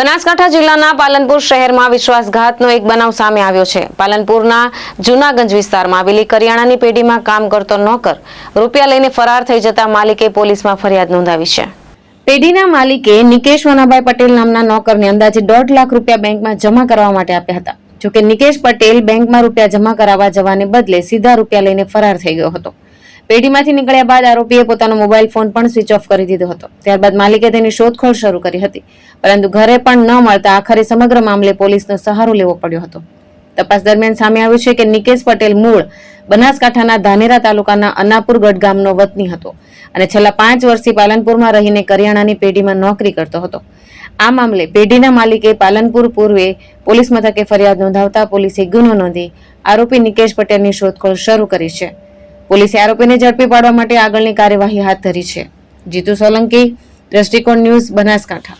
બનાસકાંઠા જિલ્લાના પાલનપુર શહેરમાં વિશ્વાસઘાતનો એક બનાવ સામે આવ્યો છે। પાલનપુરના જૂનાગંજ વિસ્તારમાં આવેલી કરિયાણાની પેઢીમાં કામ કરતો નોકર રૂપિયા લઈને ફરાર થઈ જતા માલિકે પોલીસમાં ફરિયાદ નોંધાવી છે। પેઢીના માલિકે નિકેશ વનાભાઈ પટેલ નામના નોકરને અંદાજે 1.5 લાખ રૂપિયા બેંકમાં જમા કરવા માટે આપ્યા હતા। જોકે નિકેશ પટેલ બેંકમાં રૂપિયા જમા કરાવવા જવાને બદલે સીધા રૂપિયા લઈને ફરાર થઈ ગયો હતો। પેઢીમાંથી નીકળ્યા બાદ આરોપીએ પોતાનો મોબાઈલ ફોન પણ સ્વિચ ઓફ કરી દીધો હતો। ત્યારબાદ માલિકે તેની શોધખોળ શરૂ કરી હતી, પરંતુ ઘરે પણ ન મળતા આખરે સમગ્ર મામલે પોલીસનો સહારો લેવો પડ્યો હતો। તપાસ દરમિયાન સામે આવ્યું છે કે નિકેશ પટેલ મૂળ બનાસકાંઠાના ધાનેરા તાલુકાના અનાપુર ગઢ ગામનો વતની હતો અને છેલ્લા 5 વર્ષથી પાલનપુરમાં રહીને કરિયાણાની પેઢીમાં નોકરી કરતો હતો। આ મામલે પેઢીના માલિકે પાલનપુર પૂર્વે પોલીસ મથકે ફરિયાદ નોંધાવતા પોલીસે ગુનો નોંધી આરોપી નિકેશ પટેલની શોધખોળ શરૂ કરી છે। પોલીસે આરોપીને ઝડપી પાડવા માટે આગળની કાર્યવાહી હાથ ધરી છે। જીતુ સોલંકી, દ્રષ્ટિકોણ ન્યૂઝ, બનાસકાંઠા।